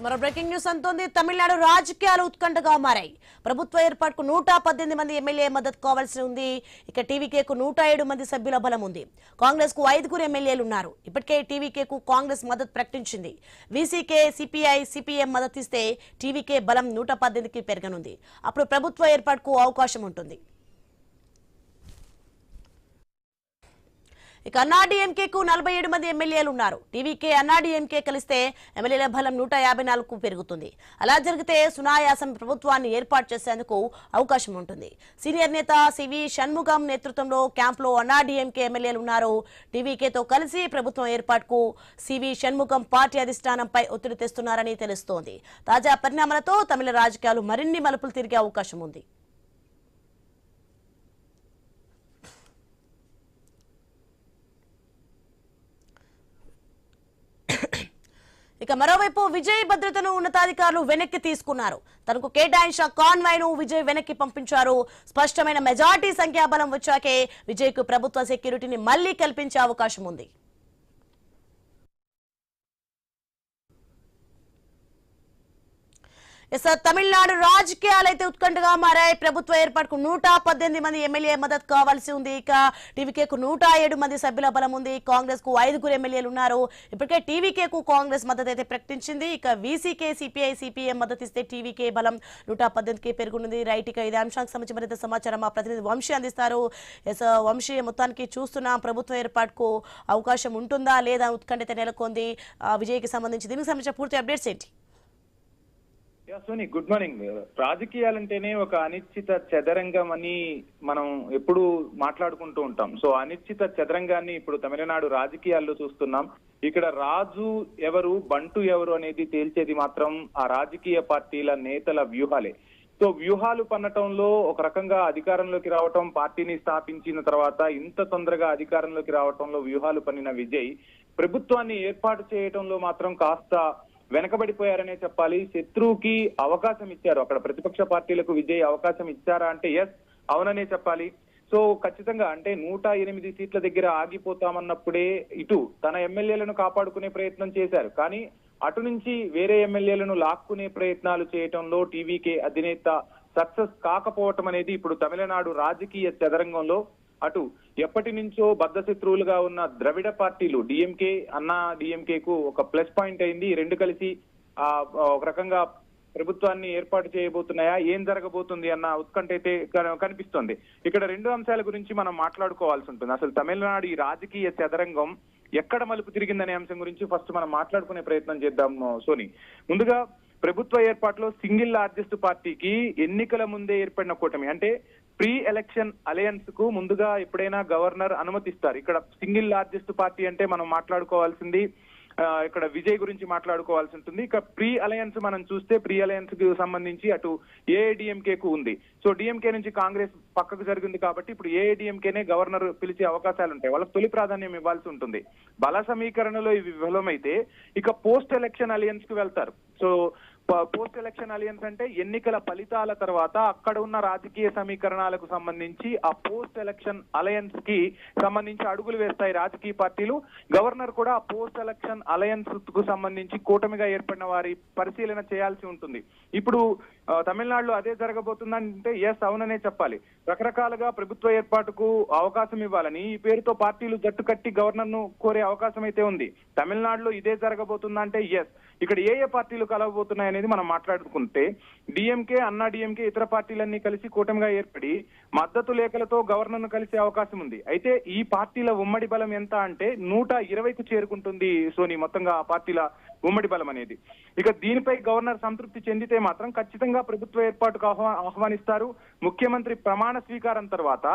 మరో breaking news అంతోంది. Tamil Nadu రాజకీయాలు ఉత్కంఠగా మారాయి. ప్రభుత్వ ఏర్పాటుకు 118 మంది ఎమ్మెల్యే మద్దతు కావాల్సి ఉంది. ఇక టీవీకేకు 107 మంది సభ్యుల బలం ఉంది. కాంగ్రెస్ కు 5 ఎమ్మెల్యేలు ఉన్నారు. ఇప్పటికే టీవీకేకు కాంగ్రెస్ మద్దతు ప్రకటించింది. వీసీకే, సిపిఐ, సిపిఎం మద్దతిస్తే టీవీకే బలం 118కి పెరగనుంది. అప్పుడు ప్రభుత్వ ఏర్పాటుకు అవకాశం ఉంటుంది. ఇక అన్నాడీఎంకేకు 47 మంది ఎమ్మెల్యేలు ఉన్నారు. టీవీకే, అన్నాడీఎంకే కలిస్తే ఎమ్మెల్యేల బలం 154కు పెరుగుతుంది. అలా జరిగితే సునాయాసం ప్రభుత్వాన్ని ఏర్పాటు చేసేందుకు అవకాశం ఉంటుంది. సీనియర్ నేత సివి షణ్ముగం నేతృత్వంలో క్యాంప్లో అన్నాడీఎంకే ఎమ్మెల్యేలు ఉన్నారు. టీవీకేతో కలిసి ప్రభుత్వం ఏర్పాటుకు సివి షణ్ముగం పార్టీ అధిష్టానంపై ఒత్తిడి తెస్తున్నారని తెలుస్తోంది. తాజా పరిణామాలతో తమిళ రాజకీయాలు మరిన్ని మలుపులు తిరిగే అవకాశం ఉంది. ఇక మరోవైపు విజయ్ భద్రతను ఉన్నతాధికారులు వెనక్కి తీసుకున్నారు. తనకు కేటాయించిన కాన్వాయ్ను విజయ్ వెనక్కి పంపించారు. స్పష్టమైన మెజార్టీ సంఖ్యాబలం వచ్చాకే విజయ్కు ప్రభుత్వ సెక్యూరిటీని మళ్లీ కల్పించే అవకాశం ఉంది. తమిళనాడు రాజకీయాలైతే ఉత్కంఠగా మారాయి. ప్రభుత్వ ఏర్పాటుకు 118 మంది ఎమ్మెల్యే మద్దతు కావాల్సి ఉంది. ఇక టీవీకేకు 107 మంది సభ్యుల బలం ఉంది. కాంగ్రెస్ కు 5 ఎమ్మెల్యేలు ఉన్నారు. ఇప్పటికే టీవీకేకు కాంగ్రెస్ మద్దతు అయితే ప్రకటించింది. ఇక వీసీకే, సిపిఐ, సిపిఎం మద్దతు ఇస్తే టీవీకే బలం 118కి పెరుగుతుంది. రైట్, ఇక ఇదే అంశానికి సంబంధించి మరింత సమాచారం మా ప్రతినిధి వంశీ అందిస్తారు. వంశీ, మొత్తానికి చూస్తున్న ప్రభుత్వ ఏర్పాటుకు అవకాశం ఉంటుందా లేదా ఉత్కంఠ అయితే నెలకొంది. విజయ్కి సంబంధించి దీనికి సంబంధించిన పూర్తి అప్డేట్స్ ఏంటి? Soni, good morning. రాజకీయాలంటేనే ఒక అనిశ్చిత చదరంగం అని మనం ఎప్పుడు మాట్లాడుకుంటూ ఉంటాం. సో అనిశ్చిత చదరంగాన్ని ఇప్పుడు తమిళనాడు రాజకీయాల్లో చూస్తున్నాం. ఇక్కడ రాజు ఎవరు, బంటు ఎవరు అనేది తేల్చేది మాత్రం ఆ రాజకీయ పార్టీల నేతల వ్యూహాలే. సో వ్యూహాలు పన్నటంలో ఒక రకంగా అధికారంలోకి రావటం, పార్టీని స్థాపించిన తర్వాత ఇంత తొందరగా అధికారంలోకి రావటంలో వ్యూహాలు పన్నిన విజయ్ ప్రభుత్వాన్ని ఏర్పాటు చేయటంలో మాత్రం కాస్త వెనకబడిపోయారనే చెప్పాలి. శత్రువుకి అవకాశం ఇచ్చారు. అక్కడ ప్రతిపక్ష పార్టీలకు విజయ్ అవకాశం ఇచ్చారా అంటే ఎస్, అవుననే చెప్పాలి. సో ఖచ్చితంగా అంటే 108 సీట్ల దగ్గర ఆగిపోతామన్నప్పుడే ఇటు తన ఎమ్మెల్యేలను కాపాడుకునే ప్రయత్నం చేశారు. కానీ అటు నుంచి వేరే ఎమ్మెల్యేలను లాక్కునే ప్రయత్నాలు చేయటంలో టీవీకే అధినేత సక్సెస్ కాకపోవటం అనేది ఇప్పుడు తమిళనాడు రాజకీయ చదరంగంలో అటు ఎప్పటి నుంచో బద్ధ శత్రువులుగా ఉన్న ద్రవిడ పార్టీలు డిఎంకే, అన్నా డిఎంకేకు ఒక ప్లస్ పాయింట్ అయింది. రెండు కలిసి ఒక రకంగా ప్రభుత్వాన్ని ఏర్పాటు చేయబోతున్నాయా, ఏం జరగబోతుంది అన్న ఉత్కంఠ అయితే కనిపిస్తోంది. ఇక్కడ రెండు అంశాల గురించి మనం మాట్లాడుకోవాల్సి ఉంటుంది. అసలు తమిళనాడు ఈ రాజకీయ చదరంగం ఎక్కడ మలుపు తిరిగిందనే అంశం గురించి ఫస్ట్ మనం మాట్లాడుకునే ప్రయత్నం చేద్దాం సోని. ముందుగా ప్రభుత్వ ఏర్పాటులో సింగిల్ లార్జెస్ట్ పార్టీకి ఎన్నికల ముందే ఏర్పడిన కూటమి అంటే ప్రీ ఎలక్షన్ అలయన్స్ కు ముందుగా ఎప్పుడైనా గవర్నర్ అనుమతిస్తారు. ఇక్కడ సింగిల్ లార్జెస్ట్ పార్టీ అంటే మనం మాట్లాడుకోవాల్సింది ఇక్కడ విజయ్ గురించి మాట్లాడుకోవాల్సి ఉంటుంది. ఇక ప్రీ అలయన్స్ మనం చూస్తే ప్రీ అలయన్స్ కు సంబంధించి అటు ఏఐడిఎంకే కు ఉంది. సో డిఎంకే నుంచి కాంగ్రెస్ పక్కకు జరిగింది కాబట్టి ఇప్పుడు ఏఐడిఎంకేనే గవర్నర్ పిలిచే అవకాశాలు ఉంటాయి. వాళ్ళకి తొలి ప్రాధాన్యం ఇవ్వాల్సి ఉంటుంది. బల సమీకరణలో ఇవి విఫలమైతే ఇక పోస్ట్ ఎలక్షన్ అలయన్స్ కు వెళ్తారు. సో పోస్ట్ ఎలక్షన్ అలయన్స్ అంటే ఎన్నికల ఫలితాల తర్వాత అక్కడ ఉన్న రాజకీయ సమీకరణాలకు సంబంధించి ఆ పోస్ట్ ఎలక్షన్ అలయన్స్ కి సంబంధించి అడుగులు వేస్తాయి రాజకీయ పార్టీలు. గవర్నర్ కూడా ఆ పోస్ట్ ఎలక్షన్ అలయన్స్ కు సంబంధించి కూటమిగా ఏర్పడిన వారి పరిశీలన చేయాల్సి ఉంటుంది. ఇప్పుడు తమిళనాడులో అదే జరగబోతుందంటే ఎస్, అవుననే చెప్పాలి. రకరకాలుగా ప్రభుత్వ ఏర్పాటుకు అవకాశం ఇవ్వాలని ఈ పేరుతో పార్టీలు జట్టు కట్టి గవర్నర్ ను కోరే అవకాశం అయితే ఉంది. తమిళనాడులో ఇదే జరగబోతుందంటే ఎస్. ఇక్కడ ఏ పార్టీలు కలవబోతున్నాయి అనేది మనం మాట్లాడుకుంటే డిఎంకే, అన్నా డిఎంకే, ఇతర పార్టీలన్నీ కలిసి కూటమిగా ఏర్పడి మద్దతు లేఖలతో గవర్నర్ ను కలిసే అవకాశం ఉంది. అయితే ఈ పార్టీల ఉమ్మడి బలం ఎంత అంటే 120కు చేరుకుంటుంది సోని, మొత్తంగా ఆ పార్టీల ఉమ్మడి బలం అనేది. ఇక దీనిపై గవర్నర్ సంతృప్తి చెందితే మాత్రం ఖచ్చితంగా ప్రభుత్వ ఏర్పాటుకు ఆహ్వానిస్తారు. ముఖ్యమంత్రి ప్రమాణ స్వీకారం తర్వాత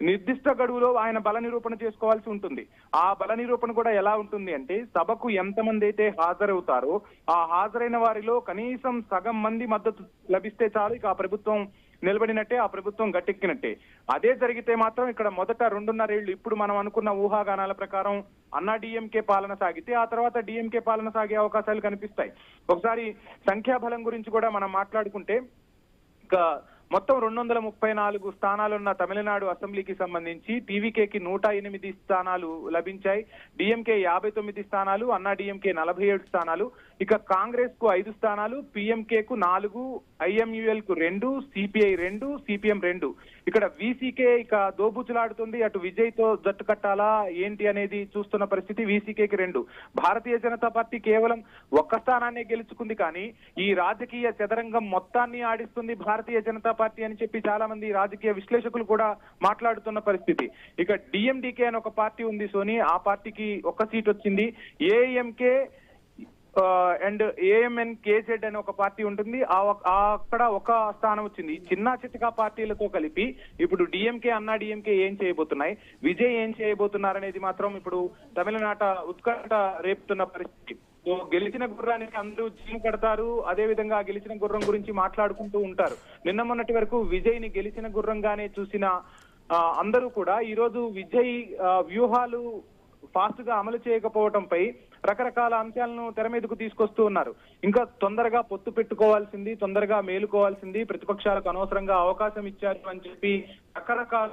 నిర్దిష్ట గడువులో ఆయన బల నిరూపణ చేసుకోవాల్సి ఉంటుంది. ఆ బల నిరూపణ కూడా ఎలా ఉంటుంది అంటే సభకు ఎంతమంది అయితే హాజరవుతారో ఆ హాజరైన వారిలో కనీసం సగం మంది మద్దతు లభిస్తే చాలు, ఇక ఆ ప్రభుత్వం నిలబడినట్టే, ఆ ప్రభుత్వం గట్టెక్కినట్టే. అదే జరిగితే మాత్రం ఇక్కడ మొదట 2.5 ఏళ్లు ఇప్పుడు మనం అనుకున్న ఊహాగానాల ప్రకారం అన్నా డిఎంకే పాలన సాగితే ఆ తర్వాత డిఎంకే పాలన సాగే అవకాశాలు కనిపిస్తాయి. ఒకసారి సంఖ్యాబలం గురించి కూడా మనం మాట్లాడుకుంటే ఇక మొత్తం 234 స్థానాలున్న తమిళనాడు అసెంబ్లీకి సంబంధించి టీవీకేకి 108 స్థానాలు లభించాయి. డిఎంకే 59 స్థానాలు, అన్నా డిఎంకే 47 స్థానాలు. ఇక కాంగ్రెస్ కు 5 స్థానాలు, పిఎంకే కు 4, ఐఎంయుఎల్ కు 2, సిపిఐ 2, సిపిఎం 2. ఇక్కడ వీసీకే ఇక దోబుచులాడుతుంది. అటు విజయ్ తో జట్టు కట్టాలా ఏంటి అనేది చూస్తున్న పరిస్థితి. వీసీకేకి 2. భారతీయ జనతా పార్టీ కేవలం ఒక్క స్థానాన్ని గెలుచుకుంది, కానీ ఈ రాజకీయ చదరంగం మొత్తాన్ని ఆడిస్తుంది భారతీయ జనతా పార్టీ అని చెప్పి చాలా మంది రాజకీయ విశ్లేషకులు కూడా మాట్లాడుతున్న పరిస్థితి. ఇక డిఎండికే అని ఒక పార్టీ ఉంది సోని, ఆ పార్టీకి 1 సీట్ వచ్చింది. ఏఎంకే అండ్ ఏఎంఎన్ కేజెడ్ అనే ఒక పార్టీ ఉంటుంది, అక్కడ 1 స్థానం వచ్చింది. చిన్న చితకా పార్టీలతో కలిపి ఇప్పుడు డిఎంకే అన్నా డిఎంకే ఏం చేయబోతున్నాయి, విజయ్ ఏం చేయబోతున్నారనేది మాత్రం ఇప్పుడు తమిళనాట ఉత్కంఠ రేపుతున్న పరిస్థితి. సో గెలిచిన గుర్రానికి అందరూ జీవం కడతారు, అదే విధంగా గెలిచిన గుర్రం గురించి మాట్లాడుకుంటూ ఉంటారు. నిన్న మొన్నటి వరకు విజయ్ ని గెలిచిన గుర్రంగానే చూసిన అందరూ కూడా ఈ రోజు విజయ్ వ్యూహాలు ఫాస్ట్ గా అమలు చేయకపోవడంపై రకరకాల అంశాలను తెర మీదకు తీసుకొస్తూ ఉన్నారు. ఇంకా తొందరగా పొత్తు పెట్టుకోవాల్సింది, తొందరగా మేలుకోవాల్సింది, ప్రతిపక్షాలకు అనవసరంగా అవకాశం ఇచ్చారు అని చెప్పి రకరకాల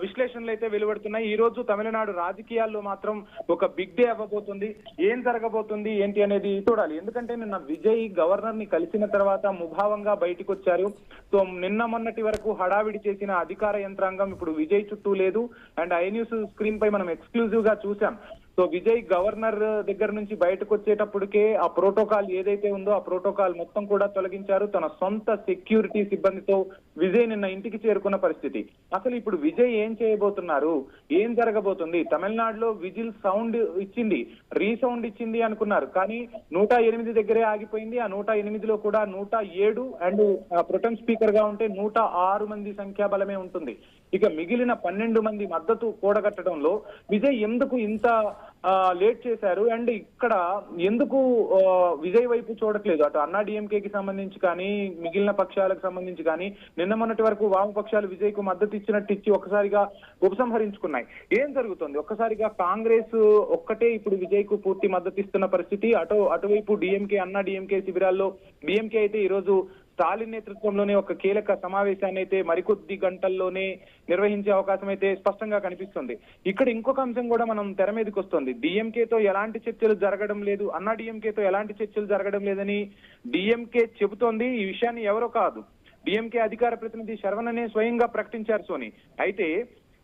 విశ్లేషణలు అయితే వెలువడుతున్నాయి. ఈ రోజు తమిళనాడు రాజకీయాల్లో మాత్రం ఒక బిగ్ డే అవ్వబోతుంది. ఏం జరగబోతుంది ఏంటి అనేది చూడాలి. ఎందుకంటే నిన్న విజయ్ గవర్నర్ ని కలిసిన తర్వాత ముభావంగా బయటకు వచ్చారు. సో నిన్న మొన్నటి వరకు హడావిడి చేసిన అధికార యంత్రాంగం ఇప్పుడు విజయ్ చుట్టూ లేదు. అండ్ ఐ న్యూస్ స్క్రీన్ పై మనం ఎక్స్క్లూజివ్ గా చూసాం. సో విజయ్ గవర్నర్ దగ్గర నుంచి బయటకు వచ్చేటప్పటికే ఆ ప్రోటోకాల్ ఏదైతే ఉందో ఆ ప్రోటోకాల్ మొత్తం కూడా తొలగించారు. తన సొంత సెక్యూరిటీ సిబ్బందితో విజయ్ నిన్న ఇంటికి చేరుకున్న పరిస్థితి. అసలు ఇప్పుడు విజయ్ ఏం చేయబోతున్నారు, ఏం జరగబోతుంది? తమిళనాడులో విజిల్ సౌండ్ ఇచ్చింది, రీసౌండ్ ఇచ్చింది అనుకున్నారు, కానీ 108 దగ్గరే ఆగిపోయింది. ఆ 108లో కూడా 107 అండ్ ప్రొటెం స్పీకర్ గా ఉంటే 106 మంది సంఖ్యాబలమే ఉంటుంది. ఇక మిగిలిన 12 మంది మద్దతు కూడగట్టడంలో విజయ్ ఎందుకు ఇంత లేట్ చేశారు అండ్ ఇక్కడ ఎందుకు విజయ్ వైపు చూడట్లేదు? అటు అన్నా డిఎంకేకి సంబంధించి కానీ మిగిలిన పక్షాలకు సంబంధించి కానీ నిన్న మొన్నటి వరకు వామపక్షాలు విజయ్ కు మద్దతు ఇచ్చినట్టు ఇచ్చి ఒక్కసారిగా ఉపసంహరించుకున్నాయి. ఏం జరుగుతుంది? ఒక్కసారిగా కాంగ్రెస్ ఒక్కటే ఇప్పుడు విజయ్ కు పూర్తి మద్దతు ఇస్తున్న పరిస్థితి. అటువైపు డిఎంకే అన్నా డిఎంకే శిబిరాల్లో డిఎంకే అయితే ఈ రోజు స్టాలిన్ నేతృత్వంలోనే ఒక కీలక సమావేశాన్ని అయితే మరికొద్ది గంటల్లోనే నిర్వహించే అవకాశం అయితే స్పష్టంగా కనిపిస్తుంది. ఇక్కడ ఇంకొక అంశం కూడా మనం తెర మీదకి వస్తుంది. డిఎంకేతో ఎలాంటి చర్చలు జరగడం లేదు, అన్నా డిఎంకేతో ఎలాంటి చర్చలు జరగడం లేదని డిఎంకే చెబుతోంది. ఈ విషయాన్ని ఎవరో కాదు, డిఎంకే అధికార ప్రతినిధి శరవణనే స్వయంగా ప్రకటించారు సోని. అయితే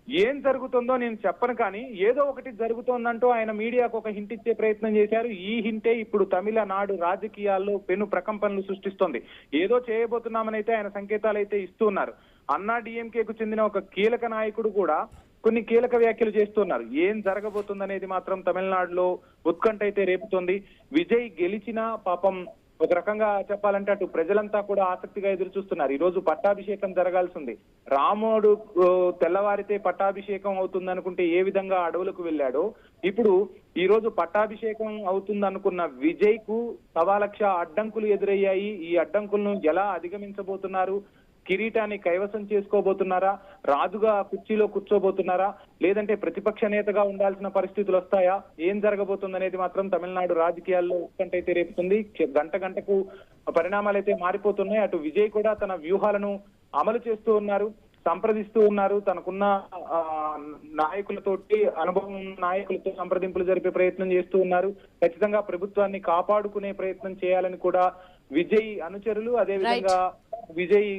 ఏం జరుగుతుందో నేను చెప్పను, కానీ ఏదో ఒకటి జరుగుతోందంటూ ఆయన మీడియాకు ఒక హింట్ ఇచ్చే ప్రయత్నం చేశారు. ఈ హింటే ఇప్పుడు తమిళనాడు రాజకీయాల్లో పెను ప్రకంపనలు సృష్టిస్తోంది. ఏదో చేయబోతున్నామని అయితే ఆయన సంకేతాలు అయితే ఇస్తూ ఉన్నారు. అన్నా డిఎంకేకు చెందిన ఒక కీలక నాయకుడు కూడా కొన్ని కీలక వ్యాఖ్యలు చేస్తున్నారు. ఏం జరగబోతుందనేది మాత్రం తమిళనాడులో ఉత్కంఠ అయితే రేపుతోంది. విజయ్ గెలిచినా పాపం ఒక రకంగా చెప్పాలంటే అటు ప్రజలంతా కూడా ఆసక్తిగా ఎదురు చూస్తున్నారు. ఈ రోజు పట్టాభిషేకం జరగాల్సింది. రాముడు తెల్లవారితే పట్టాభిషేకం అవుతుంది అనుకుంటే ఏ విధంగా అడవులకు వెళ్ళాడో, ఇప్పుడు ఈ రోజు పట్టాభిషేకం అవుతుంది అనుకున్న విజయ్ కు 1,00,000 అడ్డంకులు ఎదురయ్యాయి. ఈ అడ్డంకులను ఎలా అధిగమించబోతున్నారు? కిరీటాన్ని కైవసం చేసుకోబోతున్నారా? రాజుగా కుర్చీలో కూర్చోబోతున్నారా? లేదంటే ప్రతిపక్ష నేతగా ఉండాల్సిన పరిస్థితులు వస్తాయా? ఏం జరగబోతుంది అనేది మాత్రం తమిళనాడు రాజకీయాల్లో ఉత్కంఠ అయితే రేపుతుంది. గంటకు పరిణామాలు అయితే మారిపోతున్నాయి. అటు విజయ్ కూడా తన వ్యూహాలను అమలు చేస్తూ ఉన్నారు, సంప్రదిస్తూ ఉన్నారు. తనకున్న నాయకులతోటి, అనుభవం నాయకులతో సంప్రదింపులు జరిపే ప్రయత్నం చేస్తూ ఉన్నారు. ఖచ్చితంగా ప్రభుత్వాన్ని కాపాడుకునే ప్రయత్నం చేయాలని కూడా విజయ్ అనుచరులు, అదే విధంగా విజయ్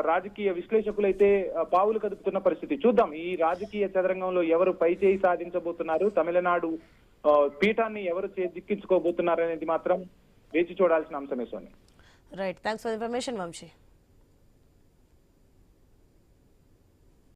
రాజకీయ విశ్లేషకులు అయితే పావులు కదుపుతున్న పరిస్థితి. చూద్దాం ఈ రాజకీయ చదరంగంలో ఎవరు పై చేయి సాధించబోతున్నారు, తమిళనాడు పీఠాన్ని ఎవరు దిక్కించుకోబోతున్నారు అనేది మాత్రం వేచి చూడాల్సిన అంశమే Soni. Right, thanks for information Vamsi.